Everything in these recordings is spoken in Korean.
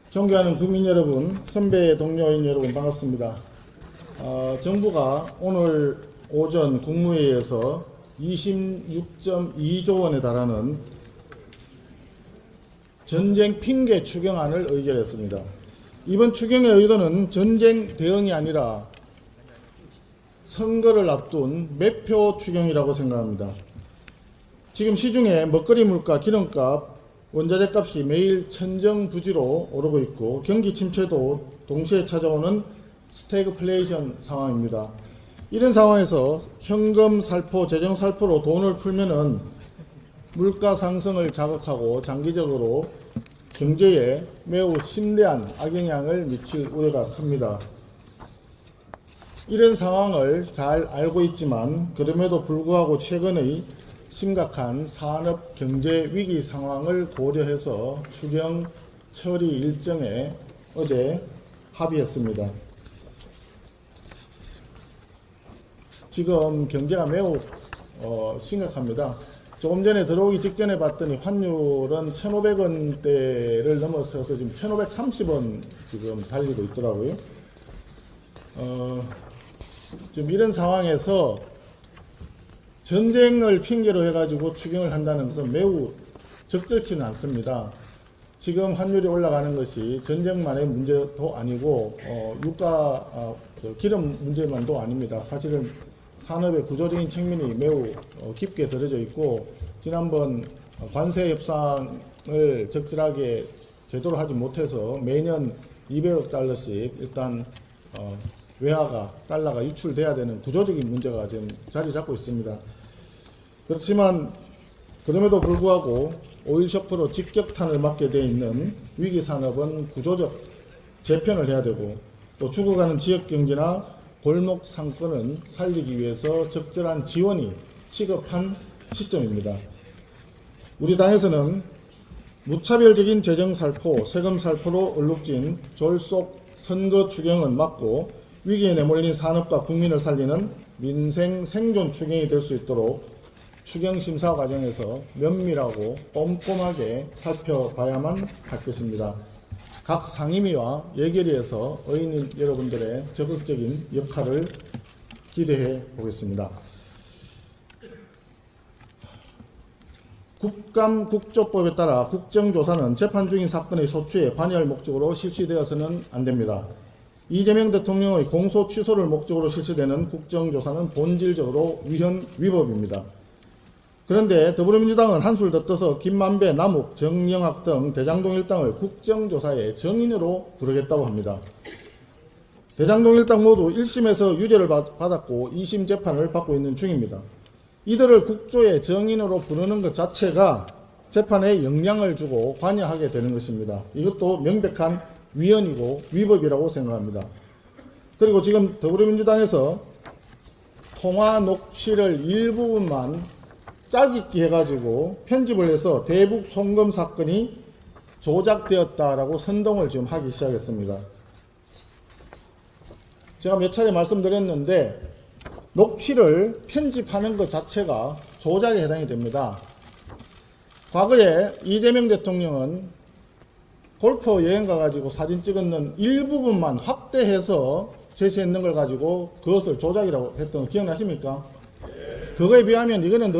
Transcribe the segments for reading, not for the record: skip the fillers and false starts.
존경하는 국민 여러분, 선배 동료인 여러분 반갑습니다. 정부가 오늘 오전 국무회의에서 26.2조 원에 달하는 전쟁 핑계 추경안을 의결했습니다. 이번 추경의 의도는 전쟁 대응이 아니라 선거를 앞둔 매표 추경이라고 생각합니다. 지금 시중에 먹거리 물가, 기름값, 원자재 값이 매일 천정부지로 오르고 있고 경기 침체도 동시에 찾아오는 스태그플레이션 상황입니다. 이런 상황에서 현금 살포, 재정 살포로 돈을 풀면은 물가 상승을 자극하고 장기적으로 경제에 매우 심대한 악영향을 미칠 우려가 큽니다. 이런 상황을 잘 알고 있지만 그럼에도 불구하고 최근의 심각한 산업 경제 위기 상황을 고려해서 추경 처리 일정에 어제 합의했습니다. 지금 경제가 매우 심각합니다. 조금 전에 들어오기 직전에 봤더니 환율은 1,500원대를 넘어서서 지금 1,530원 지금 달리고 있더라고요. 지금 이런 상황에서 전쟁을 핑계로 해가지고 추경을 한다는 것은 매우 적절치는 않습니다. 지금 환율이 올라가는 것이 전쟁만의 문제도 아니고 기름 문제만도 아닙니다. 사실은 산업의 구조적인 측면이 매우 깊게 들어져 있고 지난번 관세 협상을 적절하게 제대로 하지 못해서 매년 200억 달러씩 일단 외화가 달러가 유출돼야 되는 구조적인 문제가 지금 자리 잡고 있습니다. 그렇지만 그럼에도 불구하고 오일 쇼크로 직격탄을 맞게 되어 있는 위기 산업은 구조적 재편을 해야 되고 또 죽어가는 지역 경제나 골목 상권은 살리기 위해서 적절한 지원이 시급한 시점입니다. 우리 당에서는 무차별적인 재정 살포, 세금 살포로 얼룩진 졸속 선거 추경은 막고 위기에 내몰린 산업과 국민을 살리는 민생 생존 추경이 될 수 있도록 추경 심사 과정에서 면밀하고 꼼꼼하게 살펴봐야만 할 것입니다. 각 상임위와 예결위에서 의원님 여러분들의 적극적인 역할을 기대해 보겠습니다. 국감국조법에 따라 국정조사는 재판 중인 사건의 소추에 관여할 목적으로 실시되어서는 안 됩니다. 이재명 대통령의 공소 취소를 목적으로 실시되는 국정조사는 본질적으로 위헌위법입니다. 그런데 더불어민주당은 한술 더 떠서 김만배, 남욱, 정영학 등 대장동 일당을 국정조사의 정인으로 부르겠다고 합니다. 대장동 일당 모두 1심에서 유죄를 받았고 2심 재판을 받고 있는 중입니다. 이들을 국조의 정인으로 부르는 것 자체가 재판에 영향을 주고 관여하게 되는 것입니다. 이것도 명백한 위헌이고 위법이라고 생각합니다. 그리고 지금 더불어민주당에서 통화 녹취를 일부분만 짜깁기 해가지고 편집을 해서 대북 송금 사건이 조작되었다라고 선동을 지금 하기 시작했습니다. 제가 몇 차례 말씀드렸는데 녹취를 편집하는 것 자체가 조작에 해당이 됩니다. 과거에 이재명 대통령은 골프 여행 가가지고 사진 찍었는 일부분만 확대해서 제시했는 걸 가지고 그것을 조작이라고 했던 거 기억나십니까? 그거에 비하면 이거는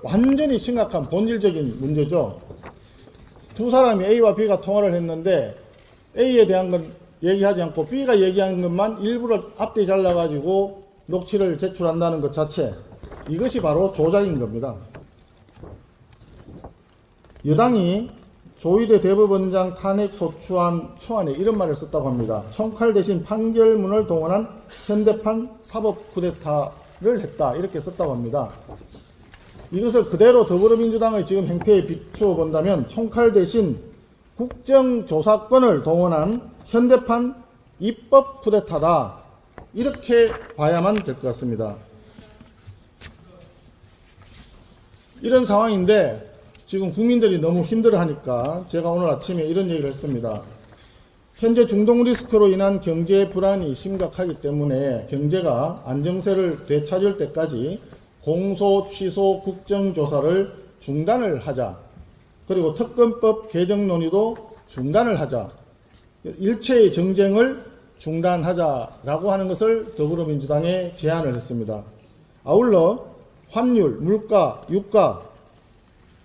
완전히 심각한 본질적인 문제죠. 두 사람이 A와 B가 통화를 했는데 A에 대한 건 얘기하지 않고 B가 얘기한 것만 일부러 앞뒤 잘라가지고 녹취를 제출한다는 것 자체, 이것이 바로 조작인 겁니다. 여당이 조희대 대법원장 탄핵 소추안 초안에 이런 말을 썼다고 합니다. 총칼 대신 판결문을 동원한 현대판 사법 쿠데타를 했다, 이렇게 썼다고 합니다. 이것을 그대로 더불어민주당의 지금 행태에 비추어 본다면 총칼 대신 국정조사권을 동원한 현대판 입법 쿠데타다, 이렇게 봐야만 될 것 같습니다. 이런 상황인데 지금 국민들이 너무 힘들어하니까 제가 오늘 아침에 이런 얘기를 했습니다. 현재 중동 리스크로 인한 경제 불안이 심각하기 때문에 경제가 안정세를 되찾을 때까지 공소 취소 국정조사를 중단을 하자. 그리고 특검법 개정 논의도 중단을 하자. 일체의 정쟁을 중단하자라고 하는 것을 더불어민주당에 제안을 했습니다. 아울러 환율, 물가, 유가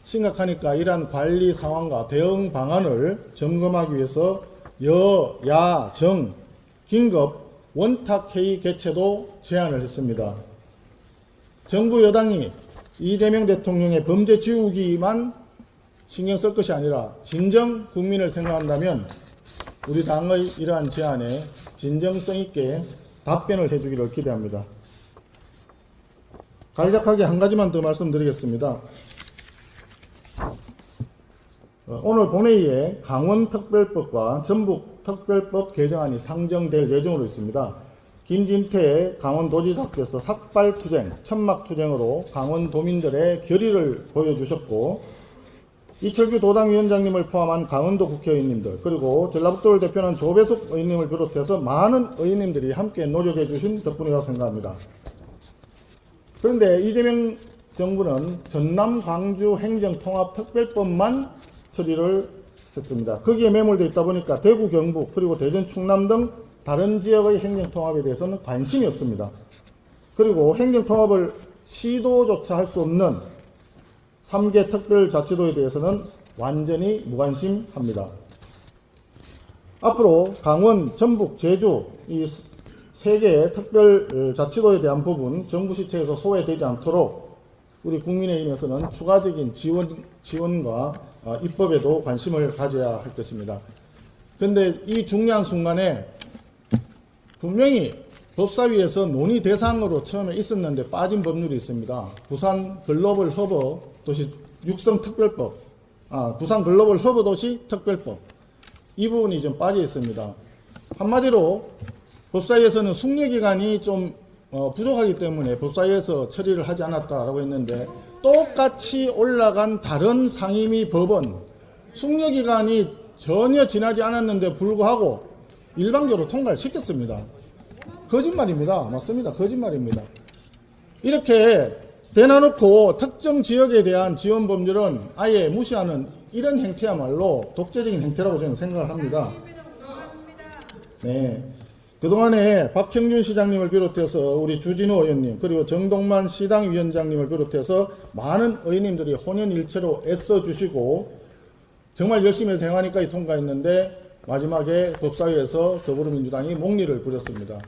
심각하니까 이러한 관리 상황과 대응 방안을 점검하기 위해서 여, 야, 정, 긴급 원탁회의 개최도 제안을 했습니다. 정부 여당이 이재명 대통령의 범죄 지우기만 신경 쓸 것이 아니라 진정 국민을 생각한다면 우리 당의 이러한 제안에 진정성 있게 답변을 해주기를 기대합니다. 간략하게 한 가지만 더 말씀드리겠습니다. 오늘 본회의에 강원특별법과 전북특별법 개정안이 상정될 예정으로 있습니다. 김진태 강원도지사께서 삭발투쟁, 천막투쟁으로 강원도민들의 결의를 보여주셨고 이철규 도당위원장님을 포함한 강원도 국회의원님들 그리고 전라북도를 대표하는 조배숙 의원님을 비롯해서 많은 의원님들이 함께 노력해 주신 덕분이라고 생각합니다. 그런데 이재명 정부는 전남 광주 행정통합특별법만 처리를 했습니다. 거기에 매몰되어 있다 보니까 대구 경북 그리고 대전 충남 등 다른 지역의 행정통합에 대해서는 관심이 없습니다. 그리고 행정통합을 시도조차 할 수 없는 3개 특별자치도에 대해서는 완전히 무관심합니다. 앞으로 강원, 전북, 제주 이 3개의 특별자치도에 대한 부분 정부 시체에서 소외되지 않도록 우리 국민의힘에서는 추가적인 지원과 입법에도 관심을 가져야 할 것입니다. 그런데 이 중요한 순간에 분명히 법사위에서 논의 대상으로 처음에 있었는데 빠진 법률이 있습니다. 부산 글로벌 허브 도시 육성특별법, 부산 글로벌 허브 도시 특별법. 이 부분이 좀 빠져 있습니다. 한마디로 법사위에서는 숙려기간이 좀 부족하기 때문에 법사위에서 처리를 하지 않았다라고 했는데 똑같이 올라간 다른 상임위 법은 숙려기간이 전혀 지나지 않았는데 불구하고 일방적으로 통과를 시켰습니다. 거짓말입니다. 맞습니다. 거짓말입니다. 이렇게 대놔놓고 특정 지역에 대한 지원 법률은 아예 무시하는 이런 행태야말로 독재적인 행태라고 저는 생각을 합니다. 네. 그동안에 박형준 시장님을 비롯해서 우리 주진우 의원님 그리고 정동만 시당위원장님을 비롯해서 많은 의원님들이 혼연일체로 애써주시고 정말 열심히 행하니까 통과했는데 마지막에 법사위에서 더불어민주당이 목리를 부렸습니다.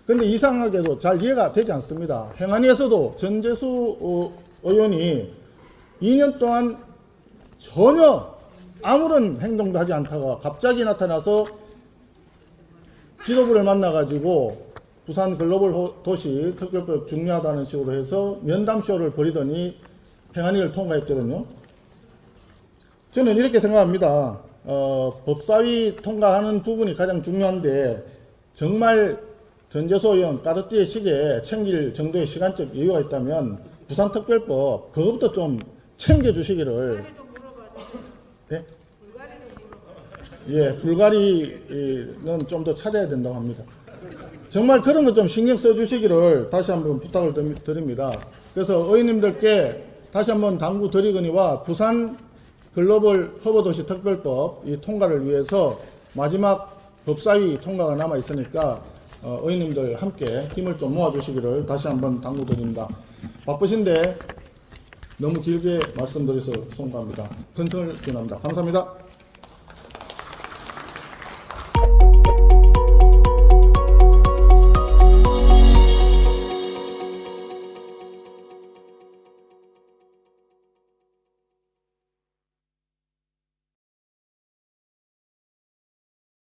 그런데 이상하게도 잘 이해가 되지 않습니다. 행안위에서도 전재수 의원이 2년 동안 전혀 아무런 행동도 하지 않다가 갑자기 나타나서 지도부를 만나가지고 부산 글로벌 도시 특별법 중요하다는 식으로 해서 면담쇼를 벌이더니 행안위를 통과했거든요. 저는 이렇게 생각합니다. 법사위 통과하는 부분이 가장 중요한데 정말 전재수 의원 까르띠에 시기에 챙길 정도의 시간적 여유가 있다면 부산특별법 그것부터 좀 챙겨주시기를. 네? 예, 불가리는 좀 더 찾아야 된다고 합니다. 정말 그런 거 좀 신경 써주시기를 다시 한번 부탁을 드립니다. 그래서 의원님들께 다시 한번 당부 드리거니와 부산 글로벌 허브도시 특별법 이 통과를 위해서 마지막 법사위 통과가 남아 있으니까 의원님들 함께 힘을 좀 모아주시기를 다시 한번 당부드립니다. 바쁘신데 너무 길게 말씀드려서 송구합니다. 건성을 기원합니다. 감사합니다.